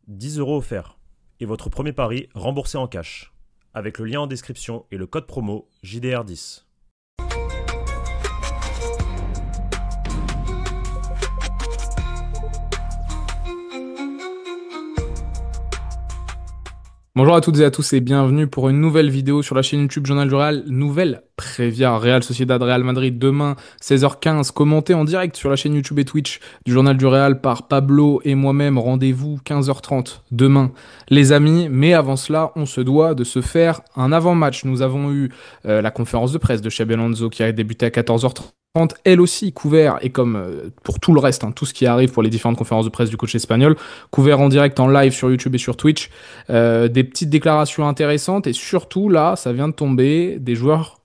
10 € offerts. Et votre premier pari remboursé en cash. Avec le lien en description et le code promo JDR10. Bonjour à toutes et à tous et bienvenue pour une nouvelle vidéo sur la chaîne YouTube Journal du Real. Nouvelle Prévia Real Sociedad Real Madrid demain 16h15, commentée en direct sur la chaîne YouTube et Twitch du Journal du Real par Pablo et moi-même. Rendez-vous 15h30 demain les amis. Mais avant cela, on se doit de se faire un avant-match. Nous avons eu la conférence de presse de Xabi Alonso qui a débuté à 14h30. Elle aussi couvert, et comme pour tout le reste, hein, tout ce qui arrive pour les différentes conférences de presse du coach espagnol, couvert en direct en live sur YouTube et sur Twitch. Des petites déclarations intéressantes et surtout là, ça vient de tomber, des joueurs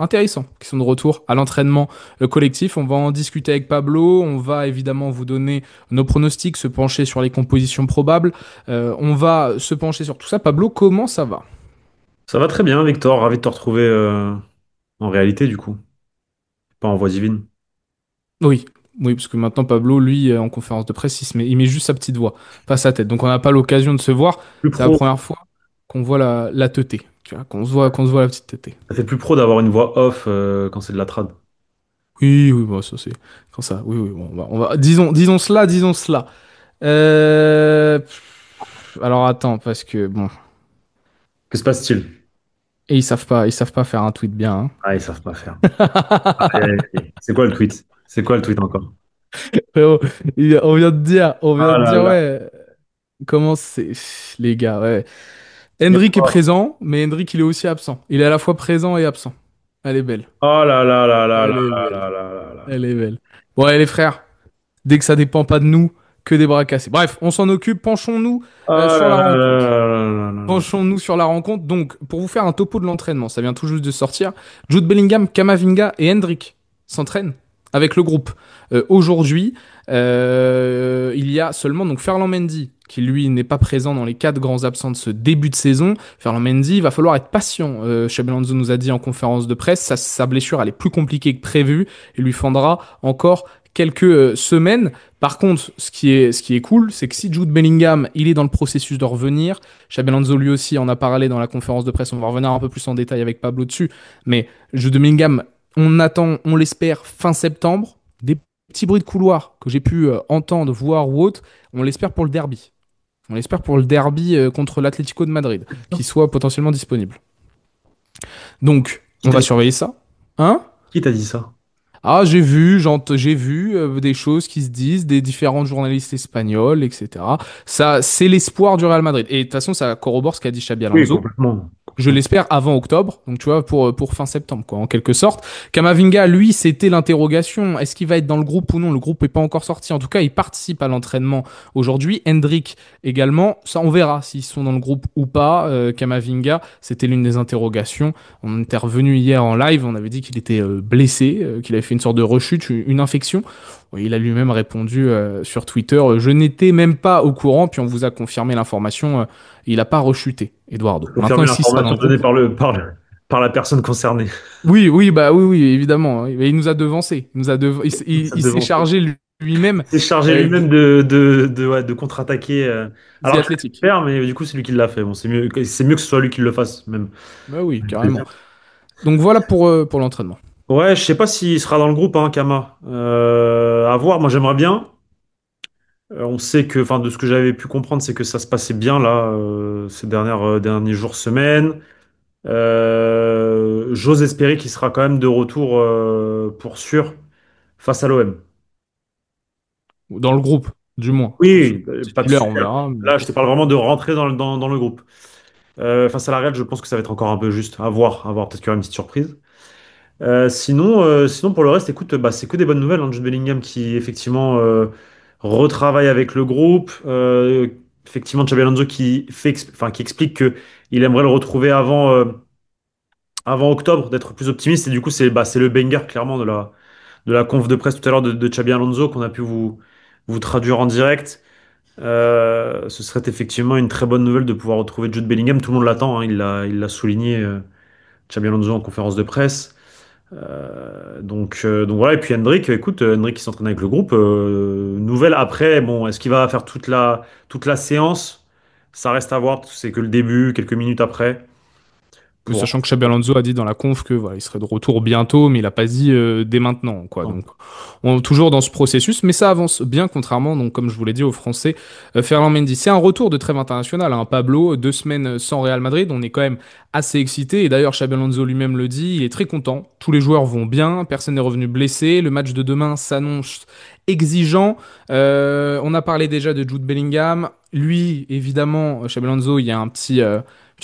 intéressants qui sont de retour à l'entraînement collectif. On va en discuter avec Pablo, on va évidemment vous donner nos pronostics, se pencher sur les compositions probables, on va se pencher sur tout ça. Pablo, comment ça va? Ça va très bien, Victor. Ravi de te retrouver en réalité, du coup, pas en voix divine. Oui, oui, parce que maintenant Pablo, lui, en conférence de presse, il met juste sa petite voix, pas sa tête. Donc on n'a pas l'occasion de se voir. Plus C'est la pro. première fois qu'on voit la teuté, tu vois, qu'on se voit la petite teuté. Ça fait plus pro d'avoir une voix off quand c'est de la trad. Oui, oui, bon, ça c'est quand ça. Oui, oui, bon, disons cela, disons cela. Alors attends, parce que bon, Que se passe-t-il? et ils savent pas faire un tweet bien, Ah, ils savent pas faire. Aïe, aïe, aïe. C'est quoi le tweet? C'est quoi le tweet encore? Frérot, on vient de dire, Ah là là. ouais, comment c'est, les gars, ouais. Il y a Hendrik est quoi? présent, mais Hendrik il est aussi absent. Il est à la fois présent et absent. Elle est belle, Oh là là là là là elle est là belle, là là là là. elle est belle. Bon, allez les frères, dès que ça dépend pas de nous, que des bras cassés. Bref, on s'en occupe. Penchons-nous Oh sur là la là là rencontre. là là là là. Penchons-nous sur la rencontre. Donc, pour vous faire un topo de l'entraînement, ça vient tout juste de sortir. Jude Bellingham, Kamavinga et Hendrik s'entraînent avec le groupe. Aujourd'hui, il y a seulement donc Ferland Mendy qui lui n'est pas présent dans les quatre grands absents de ce début de saison. Ferland Mendy, il va falloir être patient. Xabi Alonso nous a dit en conférence de presse, sa blessure elle est plus compliquée que prévu. Il lui faudra encore quelques semaines. Par contre, ce qui est cool, c'est que si Jude Bellingham, il est dans le processus de revenir, Xabi Alonso lui aussi en a parlé dans la conférence de presse, on va revenir un peu plus en détail avec Pablo dessus, mais Jude Bellingham, on attend, on l'espère fin septembre, des petits bruits de couloir que j'ai pu entendre, voir ou autre, on l'espère pour le derby. On l'espère pour le derby contre l'Atlético de Madrid, qui soit potentiellement disponible. Donc, Qui on t'a va dit ça? surveiller ça. Hein? Qui t'a dit ça? Ah, j'ai vu des choses qui se disent, des différents journalistes espagnols, etc. Ça, c'est l'espoir du Real Madrid. Et de toute façon, ça corrobore ce qu'a dit Xabi Oui, Alonso. complètement. Je Complètement. l'espère avant octobre, donc tu vois, pour fin septembre, quoi, en quelque sorte. Kamavinga, lui, c'était l'interrogation. Est-ce qu'il va être dans le groupe ou non? Le groupe n'est pas encore sorti. En tout cas, il participe à l'entraînement aujourd'hui. Hendrik également. Ça, on verra s'ils sont dans le groupe ou pas. Kamavinga, c'était l'une des interrogations. On était revenu hier en live. On avait dit qu'il était blessé, qu'il avait fait une sorte de rechute, une infection. Oui, il a lui-même répondu sur Twitter, je n'étais même pas au courant, puis on vous a confirmé l'information, il n'a pas rechuté, Eduardo. Maintenant, Confirmer s'il sera dans l'information le donnée groupe. par la personne concernée. Oui, oui, bah oui, oui, évidemment. Il nous a devancé. Ça Il s'est devance. chargé lui-même S'est chargé euh, lui-même de contre-attaquer. The Alors qu'il allait Athletic. le faire, mais du coup, c'est lui qui l'a fait. Bon, c'est mieux que ce soit lui qui le fasse, même. Bah oui, carrément. Donc voilà pour l'entraînement. Ouais, je sais pas s'il sera dans le groupe, hein, Kama. À voir, moi j'aimerais bien. On sait que, enfin, de ce que j'avais pu comprendre, c'est que ça se passait bien là, ces derniers jours, semaines. J'ose espérer qu'il sera quand même de retour pour sûr face à l'OM. Dans le groupe, du moins. Oui, pas de Titulaire, on super. verra. Mais Là, je te parle vraiment de rentrer dans le groupe. Face à la Real, je pense que ça va être encore un peu juste. À voir, à voir. Peut-être qu'il y aura une petite surprise. Sinon, pour le reste, écoute, bah, c'est que des bonnes nouvelles, hein. Jude Bellingham qui, effectivement, retravaille avec le groupe. Effectivement, Xabi Alonso enfin, qui explique que il aimerait le retrouver avant octobre, d'être plus optimiste. Et du coup, c'est le banger, clairement, de la conf de presse tout à l'heure de Xabi Alonso qu'on a pu vous traduire en direct. Ce serait effectivement une très bonne nouvelle de pouvoir retrouver Jude Bellingham. Tout le monde l'attend, hein. Il l'a souligné, Xabi Alonso en conférence de presse. Donc voilà, et puis Hendrik, écoute, Hendrik qui s'entraîne avec le groupe, nouvelle après, bon, est-ce qu'il va faire toute la séance? Ça reste à voir, parce que c'est que le début, quelques minutes après. Oui, Pour... sachant que Xabi Alonso a dit dans la conf que voilà, il serait de retour bientôt, mais il a pas dit dès maintenant, quoi. Non. Donc, on est toujours dans ce processus, mais ça avance bien, contrairement, donc comme je vous l'ai dit, aux Français. Ferland Mendy, c'est un retour de trêve internationale, hein. Pablo, 2 semaines sans Real Madrid, on est quand même assez excité. Et d'ailleurs, Xabi Alonso lui-même le dit, il est très content. Tous les joueurs vont bien, personne n'est revenu blessé. Le match de demain s'annonce exigeant. On a parlé déjà de Jude Bellingham. Lui, évidemment, Xabi Alonso, il y a un petite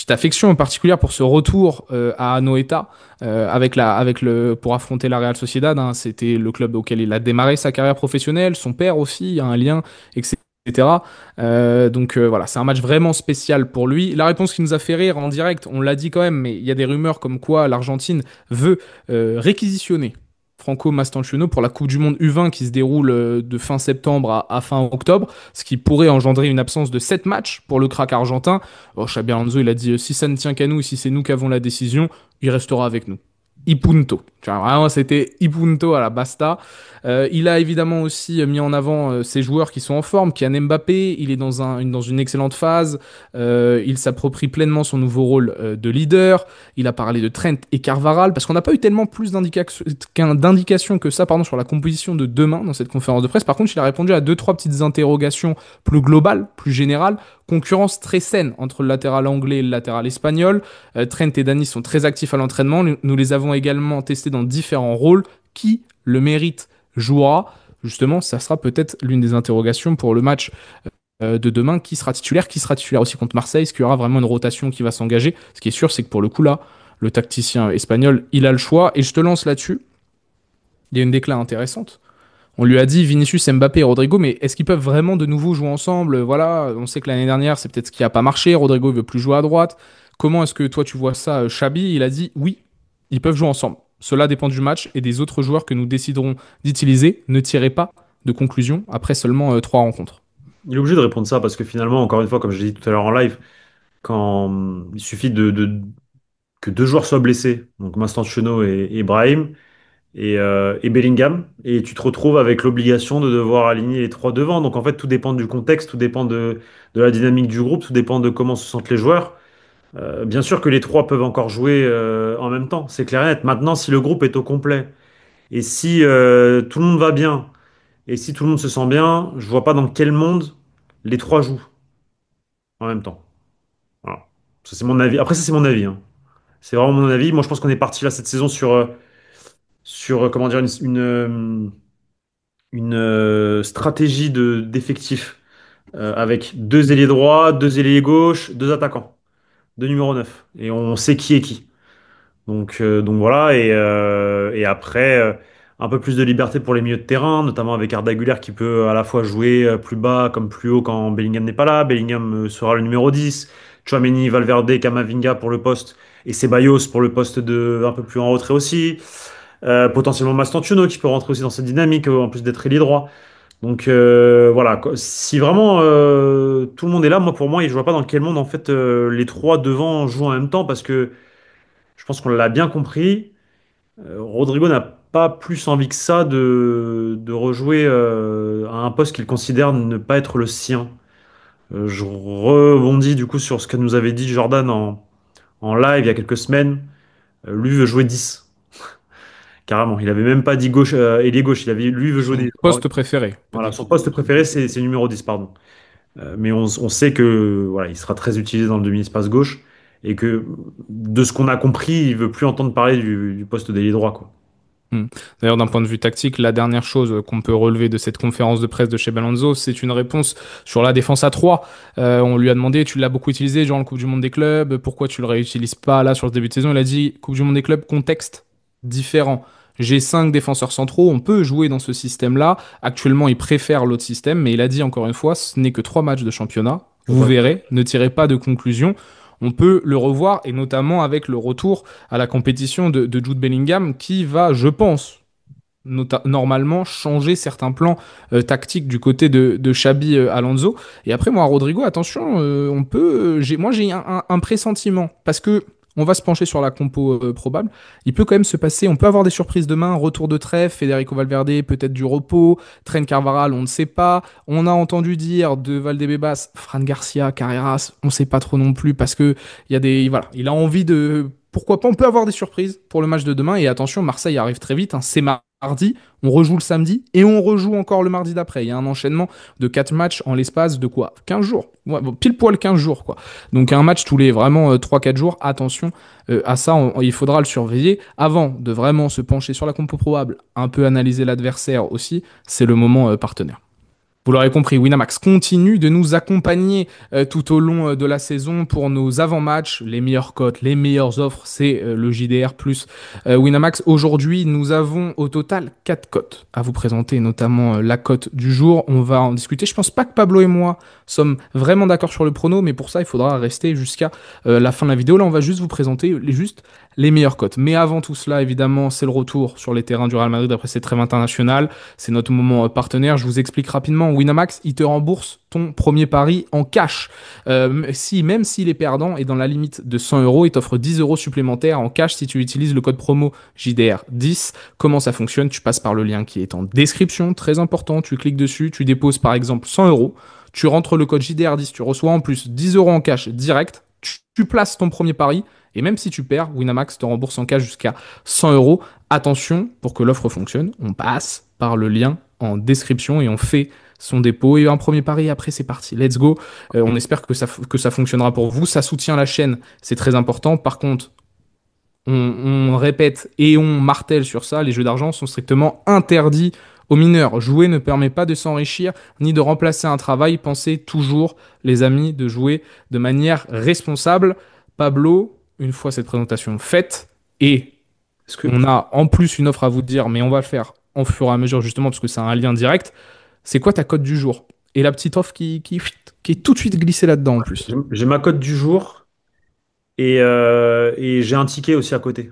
affection en particulier pour ce retour à Anoeta pour affronter la Real Sociedad, hein. C'était le club auquel il a démarré sa carrière professionnelle. Son père aussi a un lien, etc. Voilà, c'est un match vraiment spécial pour lui. La réponse qui nous a fait rire en direct, on l'a dit quand même, mais il y a des rumeurs comme quoi l'Argentine veut réquisitionner Franco Mastantuono pour la Coupe du Monde U20 qui se déroule de fin septembre à fin octobre, ce qui pourrait engendrer une absence de 7 matchs pour le crack argentin. Oh, Xabi Alonso, il a dit si ça ne tient qu'à nous, si c'est nous qui avons la décision, il restera avec nous. Y punto. Tu vois, vraiment, c'était y punto à la basta. Il a évidemment aussi mis en avant ses joueurs qui sont en forme. Kylian Mbappé, il est dans une excellente phase. Il s'approprie pleinement son nouveau rôle de leader. Il a parlé de Trent et Carvajal parce qu'on n'a pas eu tellement plus d'indications que ça, pardon, sur la composition de demain dans cette conférence de presse. Par contre, il a répondu à deux, trois petites interrogations plus globales, plus générales. Concurrence très saine entre le latéral anglais et le latéral espagnol. Trent et Dani sont très actifs à l'entraînement. Nous les avons également testés dans différents rôles. Qui le mérite jouera. Justement, ça sera peut-être l'une des interrogations pour le match de demain. Qui sera titulaire aussi contre Marseille? Est-ce qu'il y aura vraiment une rotation qui va s'engager? Ce qui est sûr, c'est que pour le coup, là, le tacticien espagnol, il a le choix. Et je te lance là-dessus. Il y a une déclat intéressante. On lui a dit Vinicius, Mbappé et Rodrigo, mais est-ce qu'ils peuvent vraiment de nouveau jouer ensemble? Voilà, on sait que l'année dernière, c'est peut-être ce qui n'a pas marché. Rodrigo ne veut plus jouer à droite. Comment est-ce que toi, tu vois ça, Xabi? Il a dit oui, ils peuvent jouer ensemble. Cela dépend du match et des autres joueurs que nous déciderons d'utiliser. Ne tirez pas de conclusion après seulement 3 rencontres. Il est obligé de répondre ça parce que finalement, encore une fois, comme je l'ai dit tout à l'heure en live, quand il suffit que deux joueurs soient blessés, donc Mastantuono et Brahim et Bellingham, et tu te retrouves avec l'obligation de devoir aligner les trois devant. Donc en fait, tout dépend du contexte, tout dépend de la dynamique du groupe, tout dépend de comment se sentent les joueurs. Bien sûr que les trois peuvent encore jouer en même temps, c'est clair et net. Maintenant, si le groupe est au complet et si tout le monde va bien et si tout le monde se sent bien, je vois pas dans quel monde les trois jouent en même temps. Voilà. Ça, c'est mon avis. Après, ça, c'est mon avis, hein. C'est vraiment mon avis. Moi, je pense qu'on est parti là cette saison sur comment dire, une stratégie d'effectif avec deux ailiers droits, deux ailiers gauche, deux attaquants, deux numéros 9. Et on sait qui est qui. Donc voilà. Et après, un peu plus de liberté pour les milieux de terrain, notamment avec Arda Güler qui peut à la fois jouer plus bas comme plus haut quand Bellingham n'est pas là. Bellingham sera le numéro 10. Tchouaméni, Valverde, Camavinga pour le poste. Et Ceballos pour le poste de un peu plus en retrait aussi. Potentiellement Mastantuono qui peut rentrer aussi dans cette dynamique, en plus d'être ailier droit. Donc voilà, si vraiment tout le monde est là, moi pour moi, je vois pas dans quel monde en fait les trois devant jouent en même temps parce que je pense qu'on l'a bien compris. Rodrigo n'a pas plus envie que ça de rejouer à un poste qu'il considère ne pas être le sien. Je rebondis du coup sur ce que nous avait dit Jordan en live il y a quelques semaines. Lui veut jouer 10. Carrément, il avait même pas dit gauche, ailier gauche, lui veut jouer Son des... poste préféré, Voilà, son poste préféré, c'est numéro 10, pardon. Mais on sait que voilà, il sera très utilisé dans le demi-espace gauche et que de ce qu'on a compris, il veut plus entendre parler du poste d'ailier droit, quoi. Hmm. D'ailleurs, d'un point de vue tactique, la dernière chose qu'on peut relever de cette conférence de presse de chez Alonso, c'est une réponse sur la défense à 3. On lui a demandé, tu l'as beaucoup utilisé durant le Coupe du Monde des clubs, pourquoi tu le réutilises pas là sur le début de saison? Il a dit, Coupe du Monde des clubs, contexte différent. J'ai 5 défenseurs centraux, on peut jouer dans ce système-là. Actuellement, il préfère l'autre système, mais il a dit encore une fois, ce n'est que 3 matchs de championnat. Vous verrez, ne tirez pas de conclusion. On peut le revoir, et notamment avec le retour à la compétition de Jude Bellingham, qui va, je pense, normalement changer certains plans tactiques du côté de Xabi Alonso. Et après, moi, Rodrigo, attention, moi, j'ai un pressentiment, parce que on va se pencher sur la compo probable. Il peut quand même se passer, on peut avoir des surprises demain, retour de trêve, Federico Valverde, peut-être du repos, Trent Carvajal, on ne sait pas. On a entendu dire de Valdebebas, Fran Garcia, Carreras, on ne sait pas trop non plus parce que il a envie de... Pourquoi pas, on peut avoir des surprises pour le match de demain. Et attention, Marseille arrive très vite, hein, c'est mardi, on rejoue le samedi et on rejoue encore le mardi d'après. Il y a un enchaînement de 4 matchs en l'espace de quoi 15 jours. Ouais, bon, pile poil 15 jours, quoi. Donc un match tous les vraiment 3-4 jours. Attention à ça, il faudra le surveiller. Avant de vraiment se pencher sur la compo probable, un peu analyser l'adversaire aussi, c'est le moment partenaire. Vous l'aurez compris, Winamax continue de nous accompagner tout au long de la saison pour nos avant-matchs, les meilleures cotes, les meilleures offres, c'est le JDR plus Winamax. Aujourd'hui, nous avons au total 4 cotes à vous présenter, notamment la cote du jour. On va en discuter. Je pense pas que Pablo et moi sommes vraiment d'accord sur le prono, mais pour ça, il faudra rester jusqu'à la fin de la vidéo. Là, on va juste vous présenter les meilleures cotes. Mais avant tout cela, évidemment, c'est le retour sur les terrains du Real Madrid après cette trêve internationale. C'est notre moment partenaire. Je vous explique rapidement. Winamax, il te rembourse ton premier pari en cash. Même s'il est perdant et dans la limite de 100 euros, il t'offre 10 euros supplémentaires en cash si tu utilises le code promo JDR10. Comment ça fonctionne? Tu passes par le lien qui est en description, très important. Tu cliques dessus, tu déposes par exemple 100 euros. Tu rentres le code JDR10, tu reçois en plus 10 euros en cash direct. Tu places ton premier pari. Et même si tu perds, Winamax te rembourse en cash jusqu'à 100 euros. Attention, pour que l'offre fonctionne, on passe par le lien en description et on fait son dépôt et un premier pari. Après, c'est parti. Let's go. On espère que ça fonctionnera pour vous. Ça soutient la chaîne. C'est très important. Par contre, on répète et on martèle sur ça. Les jeux d'argent sont strictement interdits aux mineurs. Jouer ne permet pas de s'enrichir ni de remplacer un travail. Pensez toujours, les amis, de jouer de manière responsable. Pablo, une fois cette présentation faite, et on a en plus une offre à vous dire, mais on va le faire en fur et à mesure justement parce que c'est un lien direct. C'est quoi ta cote du jour? Et la petite offre qui est tout de suite glissée là-dedans en plus. J'ai ma cote du jour et j'ai un ticket aussi à côté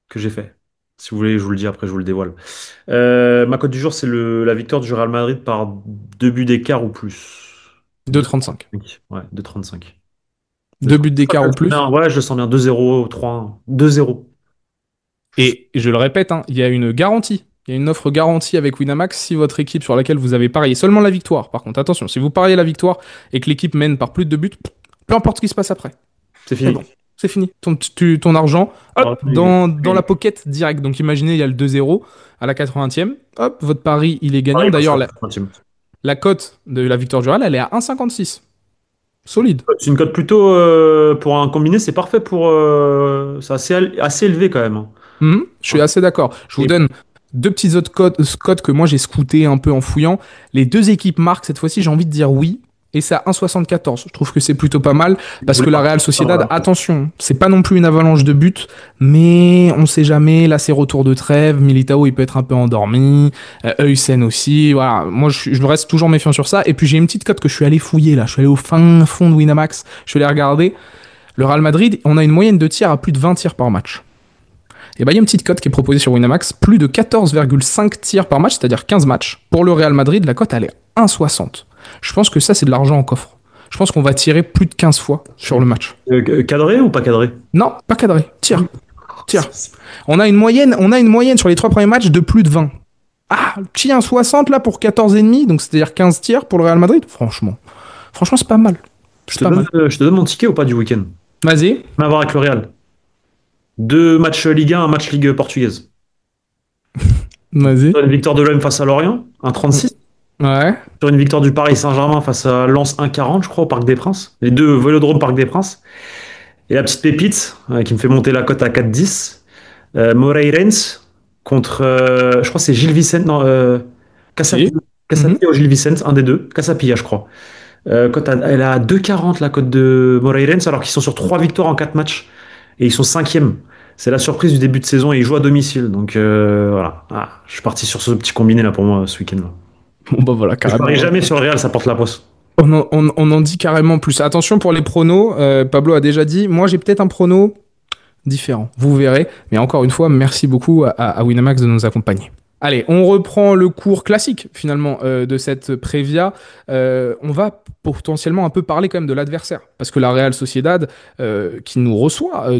que j'ai fait. Si vous voulez, je vous le dis après, je vous le dévoile. Ma cote du jour, c'est la victoire du Real Madrid par 2 buts d'écart ou plus. 2,35. Ouais, 2,35. 2 buts d'écart ou plus. Ouais, je le sens bien. 2-0, 3-1. 2-0. Et je le répète, hein, il y a une garantie. Il y a une offre garantie avec Winamax si votre équipe sur laquelle vous avez parié seulement la victoire. Par contre, attention, si vous pariez la victoire et que l'équipe mène par plus de 2 buts, peu importe ce qui se passe après. C'est fini. Bon, c'est fini. Ton argent, hop, dans la pocket direct. Donc imaginez, il y a le 2-0 à la 80e. Hop, votre pari, il est gagnant. D'ailleurs, la cote de la victoire du Real, elle est à 1,56. Solide. C'est une cote plutôt pour un combiné, c'est parfait pour. C'est assez élevé quand même, hein. Je suis assez d'accord. Je vous donne 2 petits autres codes que moi j'ai scoutés un peu en fouillant. Les 2 équipes marquent cette fois-ci, j'ai envie de dire oui. Et c'est à 1,74. Je trouve que c'est plutôt pas mal parce que la Real Sociedad, attention, c'est pas non plus une avalanche de buts, mais on sait jamais. Là, c'est retour de trêve. Militao, il peut être un peu endormi. Heusen aussi. Voilà. Moi, je reste toujours méfiant sur ça. Et puis, j'ai une petite cote que je suis allé fouiller là. Je suis allé au fin fond de Winamax. Je suis allé regarder. Le Real Madrid, on a une moyenne de tirs à plus de 20 tirs par match. Et il y a une petite cote qui est proposée sur Winamax. Plus de 14,5 tirs par match, c'est-à-dire 15 matchs. Pour le Real Madrid, la cote, elle est 1,60. Je pense que ça, c'est de l'argent en coffre. Je pense qu'on va tirer plus de 15 fois sur le match. Cadré ou pas cadré? Non, pas cadré. Tire. On a une moyenne sur les 3 premiers matchs de plus de 20. Ah, petit 1,60 là pour 14,5, donc c'est-à-dire 15 tirs pour le Real Madrid. Franchement, c'est pas mal. Je te donne mon ticket ou pas du week-end? Vas-y. On va voir avec le Real. 2 matchs Ligue 1, un match Ligue portugaise. Vas-y. Une victoire de l'OM face à Lorient, 1,36. Ouais. Sur une victoire du Paris Saint-Germain face à Lens, 1,40, je crois, au Parc des Princes. Les 2 Vélodromes Parc des Princes. Et la petite pépite qui me fait monter la cote à 4,10. Moreirens contre, je crois que c'est Gilles Vicente, non, Casapia ou Gilles Vicente, un des 2. Casapia, je crois. Elle a 2,40 la cote de Moreirens, alors qu'ils sont sur 3 victoires en 4 matchs. Et ils sont 5e. C'est la surprise du début de saison et ils jouent à domicile. Donc voilà. Je suis parti sur ce petit combiné là pour moi ce week-end là. Bon bah voilà, carrément. Je parie jamais sur le Real, ça porte la poisse. On en dit carrément plus. Attention pour les pronos. Pablo a déjà dit. Moi, j'ai peut-être un prono différent. Vous verrez. Mais encore une fois, merci beaucoup à Winamax de nous accompagner. Allez, on reprend le cours classique finalement de cette Previa. On va potentiellement un peu parler quand même de l'adversaire, parce que la Real Sociedad qui nous reçoit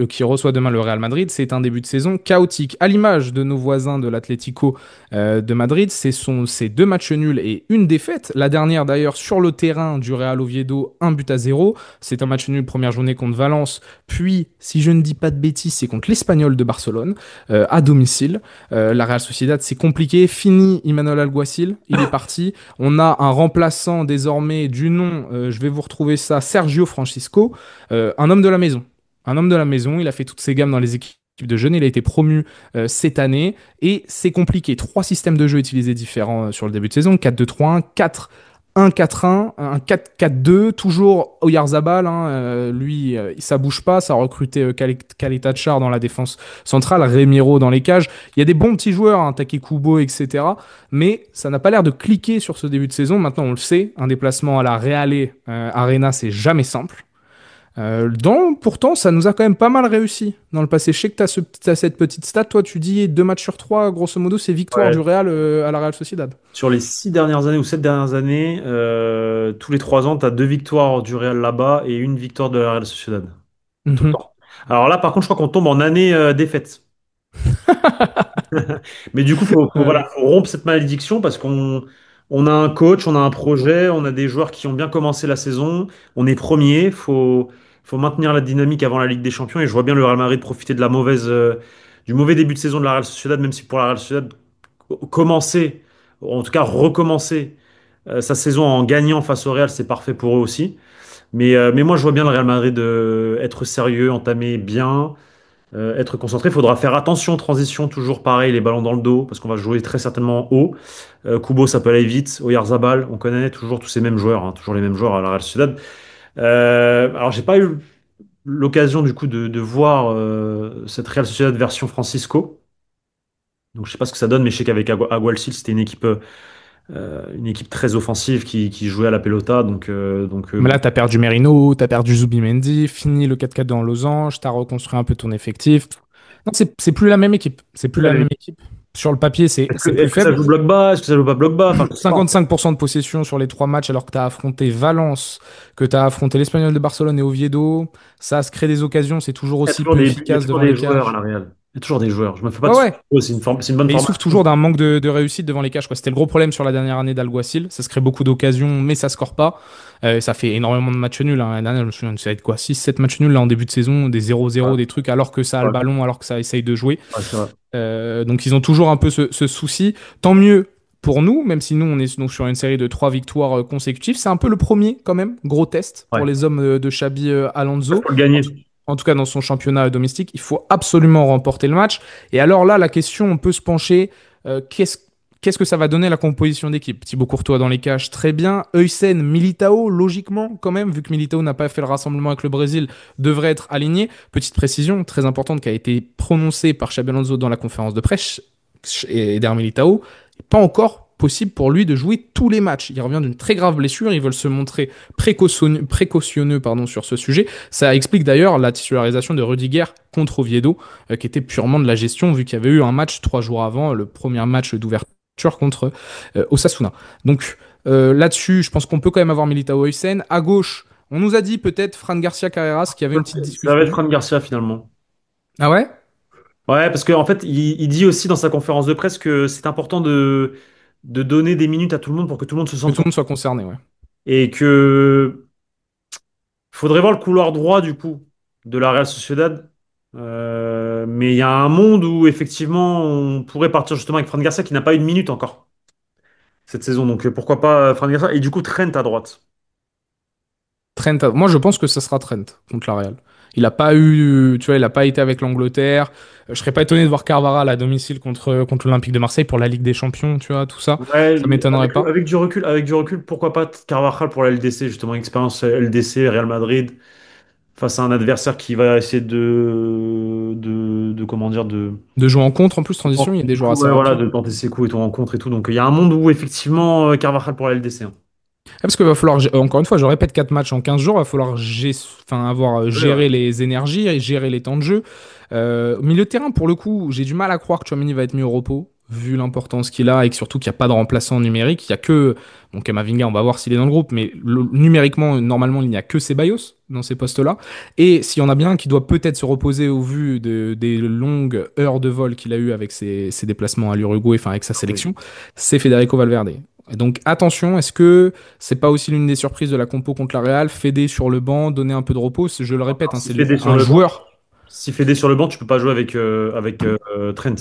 qui reçoit demain le Real Madrid, c'est un début de saison chaotique, à l'image de nos voisins de l'Atlético de Madrid. Ces deux matchs nuls et une défaite. La dernière d'ailleurs sur le terrain du Real Oviedo, 1-0. C'est un match nul première journée contre Valence, puis si je ne dis pas de bêtises, c'est contre l'Espagnol de Barcelone à domicile. La Real Sociedad, c'est compliqué. Fini Imanol Alguacil, il est parti. On a un remplaçant désormais du nom, je vais vous retrouver ça, Sergio Francisco, un homme de la maison. Un homme de la maison, il a fait toutes ses gammes dans les équipes de jeunes, il a été promu cette année et c'est compliqué. Trois systèmes de jeu utilisés différents sur le début de saison, 4-2-3-1, 4-1-4-1, un 4-4-2, toujours Oyarzabal, lui, ça bouge pas, ça a recruté Khaleta dans la défense centrale, Remiro dans les cages. Il y a des bons petits joueurs, Taki Kubo, etc. Mais ça n'a pas l'air de cliquer sur ce début de saison. Maintenant, on le sait, un déplacement à la Reale Arena, c'est jamais simple. Pourtant, ça nous a quand même pas mal réussi dans le passé. Je sais que tu as cette petite stat. Toi, tu dis 2 matchs sur 3, grosso modo, c'est victoire Ouais. du Real à la Real Sociedad. Sur les 6 dernières années ou 7 dernières années, tous les 3 ans, tu as 2 victoires du Real là-bas et une victoire de la Real Sociedad. Tout le Mhm. temps. Alors là, par contre, je crois qu'on tombe en année défaite. Mais du coup, Ouais. faut rompre cette malédiction parce qu'on a un coach, on a un projet, on a des joueurs qui ont bien commencé la saison, on est premier, faut maintenir la dynamique avant la Ligue des Champions et je vois bien le Real Madrid profiter de du mauvais début de saison de la Real Sociedad, même si pour la Real Sociedad, commencer, en tout cas recommencer sa saison en gagnant face au Real, c'est parfait pour eux aussi. Mais moi, je vois bien le Real Madrid être sérieux, entamer bien être concentré. Il faudra faire attention, transition, toujours pareil, les ballons dans le dos, parce qu'on va jouer très certainement haut. Kubo, ça peut aller vite. Oyarzabal, on connaît toujours tous ces mêmes joueurs, hein, toujours les mêmes joueurs à la Real Sociedad. Alors, j'ai pas eu l'occasion du coup de voir cette Real Sociedad version Francisco. Donc, je sais pas ce que ça donne, mais je sais qu'avec Agualcil, c'était une équipe très offensive qui jouait à la pelota. Mais là, t'as perdu Merino, t'as perdu Zubimendi, fini le 4-4 dans Losange, t'as reconstruit un peu ton effectif. Non, c'est plus la même équipe. C'est plus la même équipe. Sur le papier, c'est plus Est-ce que ça faible. joue bloc bas? Est-ce que ça joue pas bloc bas? Enfin, je sais pas. 55% de possession sur les 3 matchs, alors que t'as affronté Valence, que t'as affronté l'Espagnol de Barcelone et Oviedo. Ça se crée des occasions, c'est toujours aussi peu Il y a efficace toujours devant des les joueurs à cages. la Real. Il y a toujours des joueurs. Je me fais pas Ouais, de ouais. soucis. C'est une bonne Mais il souffre formation. toujours d'un manque de réussite devant les cages, quoi. C'était le gros problème sur la dernière année d'Alguacil. Ça se crée beaucoup d'occasions, mais ça score pas. Ça fait énormément de matchs nuls, hein. L'année dernière, je me souviens, ça va être quoi, 6-7 matchs nuls là, en début de saison, des 0-0, Ouais, des trucs, alors que ça a le ouais, ballon, alors que ça essaye de jouer. ouais, c'est vrai. Donc ils ont toujours un peu ce souci. Tant mieux pour nous, même si nous, on est donc sur une série de 3 victoires consécutives. C'est un peu le premier, quand même, gros test pour Ouais. les hommes de Xabi Il Alonso. faut le gagner. En tout cas, dans son championnat domestique, il faut absolument remporter le match. Et alors là, la question, on peut se pencher. Qu'est-ce que ça va donner la composition d'équipe? Thibaut Courtois dans les cages, très bien. Heusen, Militao, logiquement, quand même, vu que Militao n'a pas fait le rassemblement avec le Brésil, devrait être aligné. Petite précision très importante qui a été prononcée par Xabi Alonso dans la conférence de presse, Eder Militao, pas encore possible pour lui de jouer tous les matchs. Il revient d'une très grave blessure, ils veulent se montrer précautionneux sur ce sujet. Ça explique d'ailleurs la titularisation de Rudiger contre Oviedo, qui était purement de la gestion, vu qu'il y avait eu un match 3 jours avant, le premier match d'ouverture contre Osasuna. Donc là-dessus, je pense qu'on peut quand même avoir Militao Heusen. À gauche, on nous a dit peut-être Fran Garcia Carreras, qui avait une petite Ça va être discussion. Fran Garcia finalement. Ah ouais? Ouais, parce qu'en fait, il dit aussi dans sa conférence de presse que c'est important de donner des minutes à tout le monde pour que tout le monde se Que sente tout le content. monde soit concerné, ouais. Et que faudrait voir le couloir droit du coup de la Real Sociedad. Mais il y a un monde où effectivement on pourrait partir justement avec Fran Garcia qui n'a pas eu de minute encore cette saison. Donc pourquoi pas Fran Garcia et du coup Trent à droite. Trent, moi je pense que ça sera Trent contre la Real. Il a pas eu, tu vois, il a pas été avec l'Angleterre. Je serais pas étonné de voir Carvara à domicile contre l'Olympique de Marseille pour la Ligue des Champions, tu vois, tout ça. Ouais, Ça m'étonnerait pas. avec du recul, pourquoi pas Carvajal pour la LDC, justement, expérience LDC, Real Madrid, face à un adversaire qui va essayer comment dire, De jouer en contre en plus transition, il y a des joueurs assez ouais, voilà, rapides. de tenter ses coups et tout rencontre et tout. Donc il y a un monde où effectivement Carvajal pour la LDC. Hein. Parce qu'il va falloir, encore une fois, je répète 4 matchs en 15 jours, il va falloir avoir Ouais, ouais. géré les énergies et gérer les temps de jeu. Milieu de terrain, pour le coup, j'ai du mal à croire que Tchouaméni va être mis au repos. vu l'importance qu'il a et que surtout qu'il n'y a pas de remplaçant numérique. Il y a que, bon, Kamavinga, on va voir s'il est dans le groupe, mais numériquement, normalement, il n'y a que Ceballos dans ces postes-là. Et s'il y en a bien un qui doit peut-être se reposer au vu des longues heures de vol qu'il a eu avec ses déplacements à l'Uruguay, enfin avec sa Oui. sélection, c'est Federico Valverde. Et donc attention, est-ce que c'est pas aussi l'une des surprises de la compo contre la Real, Fede sur le banc, donner un peu de repos, je le répète, hein, Si c'est Fede sur un le banc, joueur. si Fede sur le banc, tu peux pas jouer avec Trent.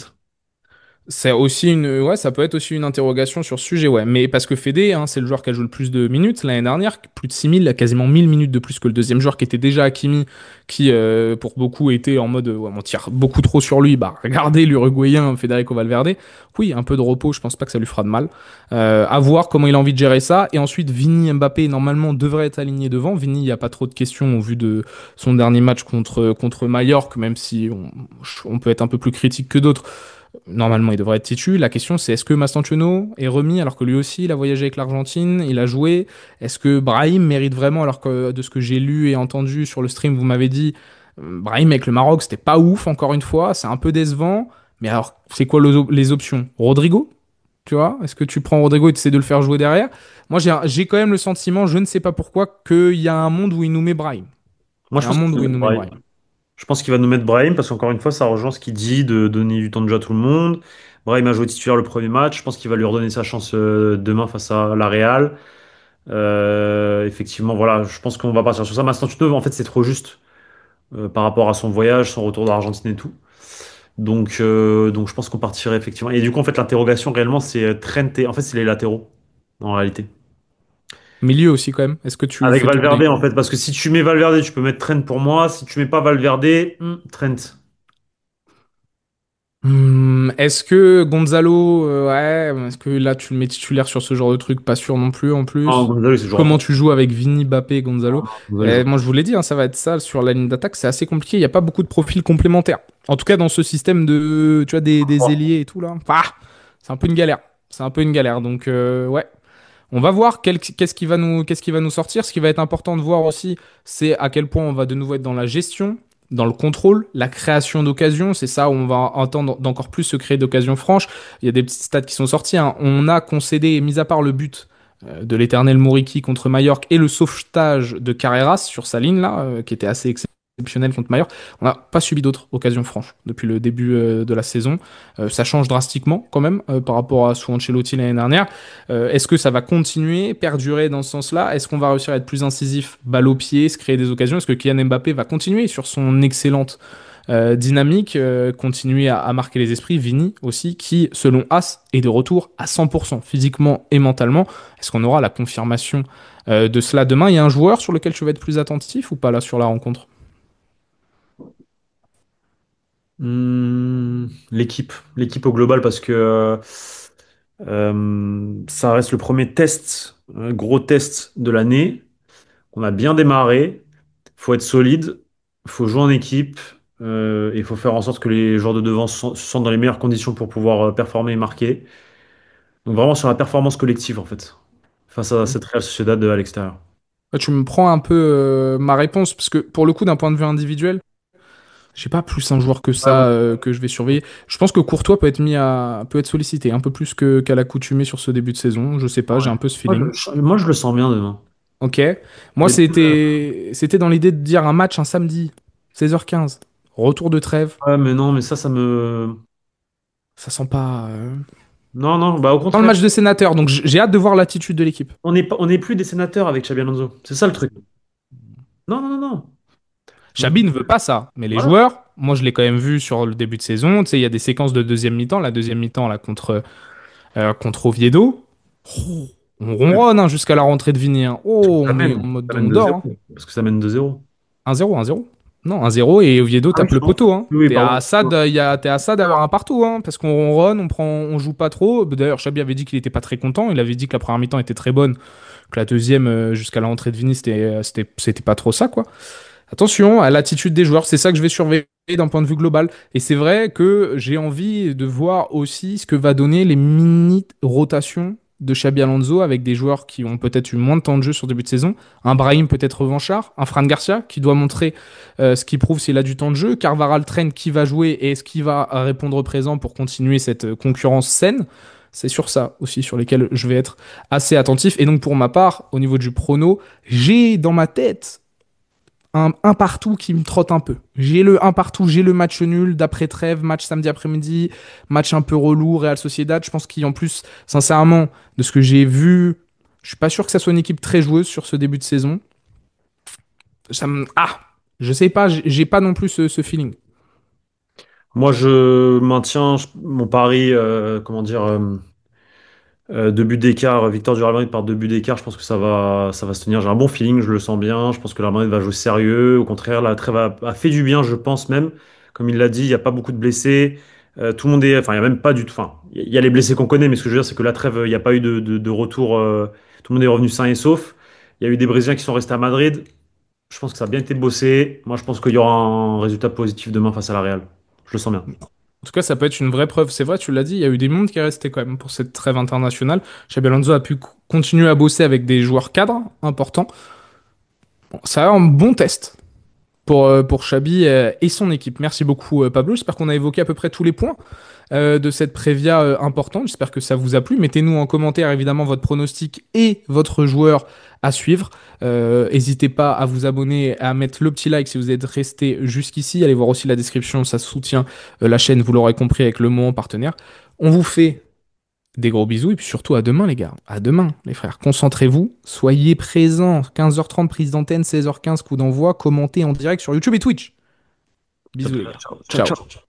C'est aussi ouais, ça peut être aussi une interrogation sur ce sujet, ouais. Mais parce que Fede, hein, c'est le joueur qui a joué le plus de minutes l'année dernière, plus de 6000, quasiment 1000 minutes de plus que le deuxième joueur qui était déjà Hakimi, qui pour beaucoup était en mode, ouais, on tire beaucoup trop sur lui. Bah, regardez l'Uruguayen Federico Valverde. Oui, un peu de repos, je pense pas que ça lui fera de mal. À voir comment il a envie de gérer ça. Et ensuite, Vini, Mbappé, normalement, devrait être aligné devant. Vini, il n'y a pas trop de questions au vu de son dernier match contre Mallorca, même si on peut être un peu plus critique que d'autres. Normalement, il devrait être titu. La question, c'est est-ce que Mastantuono est remis alors que lui aussi, il a voyagé avec l'Argentine, il a joué? Est-ce que Brahim mérite vraiment, alors que de ce que j'ai lu et entendu sur le stream, vous m'avez dit, Brahim avec le Maroc, c'était pas ouf, encore une fois, c'est un peu décevant. Mais alors, c'est quoi les options? Rodrigo? Tu vois? Est-ce que tu prends Rodrigo et tu essaies de le faire jouer derrière? Moi, j'ai quand même le sentiment, je ne sais pas pourquoi, qu'il y a un monde où il nous met Brahim. Moi, Il y je a un pense qu'il monde va où il mettre nous met Brahim. Brahim. Je pense qu'il va nous mettre Brahim parce qu'encore une fois, ça rejoint ce qu'il dit de donner du temps de jeu à tout le monde. Brahim a joué titulaire le premier match. Je pense qu'il va lui redonner sa chance demain face à la Real. Effectivement, voilà, je pense qu'on va partir sur ça. Mastantuono, en fait, c'est trop juste par rapport à son voyage, son retour d'Argentine et tout. Donc je pense qu'on partirait effectivement. Et du coup, en fait, l'interrogation réellement, c'est Trent et en fait, c'est les latéraux en réalité. Milieu aussi, quand même. Est-ce que tu Avec fais tourner? Valverde, en fait, parce que si tu mets Valverde, tu peux mettre Trent pour moi. Si tu mets pas Valverde, Trent. Est-ce que Gonzalo, ouais, est-ce que là tu le mets titulaire sur ce genre de truc? Pas sûr non plus en Non, plus. Gonzalo, c'est joueur. Comment tu joues avec Vini, Mbappé et Gonzalo? Gonzalo, c'est Moi je vous l'ai dit, hein, ça va être ça sur la ligne d'attaque, c'est assez compliqué, il n'y a pas beaucoup de profils complémentaires. En tout cas dans ce système de, tu vois, des joueur. ailiers et tout là. Ah, c'est un peu une galère. C'est un peu une galère. Donc ouais. On va voir qu'est-ce qui va nous sortir. Ce qui va être important de voir aussi, c'est à quel point on va de nouveau être dans la gestion, dans le contrôle, la création d'occasions. C'est ça où on va entendre d'encore plus se créer d'occasions franches. Il y a des petites stats qui sont sorties, hein. On a concédé, mis à part le but de l'éternel Muriqui contre Mallorca et le sauvetage de Carreras sur sa ligne là, qui était assez exceptionnel contre Mallorca. On n'a pas subi d'autres occasions franches depuis le début de la saison. Ça change drastiquement quand même par rapport à sous Ancelotti l'année dernière. Est-ce que ça va continuer, perdurer dans ce sens-là? Est-ce qu'on va réussir à être plus incisif, balle au pied, se créer des occasions? Est-ce que Kylian Mbappé va continuer sur son excellente dynamique, continuer à marquer les esprits? Vini aussi, qui selon As est de retour à 100% physiquement et mentalement. Est-ce qu'on aura la confirmation de cela demain? Il y a un joueur sur lequel tu vas être plus attentif ou pas là sur la rencontre? L'équipe au global parce que ça reste le premier test, un gros test de l'année. On a bien démarré. Faut être solide, faut jouer en équipe. Et il faut faire en sorte que les joueurs de devant se sentent dans les meilleures conditions pour pouvoir performer et marquer. Donc vraiment sur la performance collective en fait, face à cette Real Sociedad à l'extérieur. Tu me prends un peu ma réponse, parce que pour le coup, d'un point de vue individuel, j'ai pas plus un joueur que Ouais, ça que je vais surveiller. Je pense que Courtois peut être sollicité un peu plus qu'à l'accoutumée sur ce début de saison. Je sais pas, ouais. j'ai un peu ce Moi, feeling. moi, je le sens bien demain. Ok. Moi, Les deux, c'était dans l'idée de dire un match un samedi, 16h15. Retour de trêve. ouais, mais non, mais ça me. Ça sent pas. Non, non, bah au Dans le contraire. match de sénateur, donc j'ai hâte de voir l'attitude de l'équipe. On n'est plus des sénateurs avec Xabi Alonso. C'est ça le truc. Non, non, non, non. Donc, Xabi ne veut pas ça, mais les voilà. joueurs, moi je l'ai quand même vu sur le début de saison. Tu sais, il y a des séquences de deuxième mi-temps. La deuxième mi-temps là contre Oviedo. Oh, on ronronne hein, jusqu'à la rentrée de Vini, hein. Oh, Ça on est en mène. mode Ça on mène dort, 2-0. hein. Parce que ça mène 2-0. 1-0, 1-0. Non, 1-0 et Oviedo Ah oui, tape le pardon. poteau, hein. Oui, oui, pardon. T'es à ça d'avoir un partout, hein, parce qu'on ronronne, on joue pas trop. D'ailleurs, Xabi avait dit qu'il était pas très content. Il avait dit que la première mi-temps était très bonne, que la deuxième, jusqu'à la rentrée de Vini, c'était pas trop ça, quoi. Attention à l'attitude des joueurs, c'est ça que je vais surveiller d'un point de vue global. Et c'est vrai que j'ai envie de voir aussi ce que va donner les mini-rotations de Xabi Alonso avec des joueurs qui ont peut-être eu moins de temps de jeu sur début de saison. Un Brahim peut-être revanchard, un Fran Garcia qui doit montrer ce qu'il prouve s'il a du temps de jeu, Carvajal Trent qui va jouer et est-ce qu'il va répondre présent pour continuer cette concurrence saine. C'est sur ça aussi sur lesquels je vais être assez attentif. Et donc pour ma part, au niveau du prono, j'ai dans ma tête un partout qui me trotte un peu. J'ai le un partout, j'ai le match nul d'après trêve, match samedi après-midi, match un peu relou, Real Sociedad. Je pense qu'en plus, sincèrement, de ce que j'ai vu, je suis pas sûr que ça soit une équipe très joueuse sur ce début de saison. Ah, je sais pas, j'ai pas non plus ce feeling. Moi, je maintiens mon pari, comment dire, 2 buts d'écart, victoire du Real Madrid par 2 buts d'écart. Je pense que ça va se tenir. J'ai un bon feeling, je le sens bien. Je pense que le Real Madrid va jouer sérieux. Au contraire, la trêve a fait du bien, je pense même. Comme il l'a dit, il n'y a pas beaucoup de blessés. Tout le monde est, enfin, il n'y a même pas du tout. Enfin, il y a les blessés qu'on connaît, mais ce que je veux dire, c'est que la trêve, il n'y a pas eu de retour. Tout le monde est revenu sain et sauf. Il y a eu des Brésiliens qui sont restés à Madrid. Je pense que ça a bien été bossé. Moi, je pense qu'il y aura un résultat positif demain face à la Real. Je le sens bien. En tout cas, ça peut être une vraie preuve. C'est vrai, tu l'as dit, il y a eu des mondes qui est resté quand même pour cette trêve internationale. Xabi Alonso a pu continuer à bosser avec des joueurs cadres importants. Bon, ça a un bon test pour Xabi et son équipe. Merci beaucoup, Pablo. J'espère qu'on a évoqué à peu près tous les points de cette prévia importante. J'espère que ça vous a plu. Mettez-nous en commentaire évidemment votre pronostic et votre joueur à suivre. N'hésitez pas à vous abonner, à mettre le petit like si vous êtes resté jusqu'ici. Allez voir aussi la description, ça soutient la chaîne, vous l'aurez compris, avec le mot en partenaire. On vous fait des gros bisous et puis surtout à demain les gars. À demain les frères. Concentrez-vous, soyez présents. 15h30 prise d'antenne, 16h15 coup d'envoi, commentez en direct sur YouTube et Twitch. Bisous les gars. Ciao, ciao, Ciao. ciao.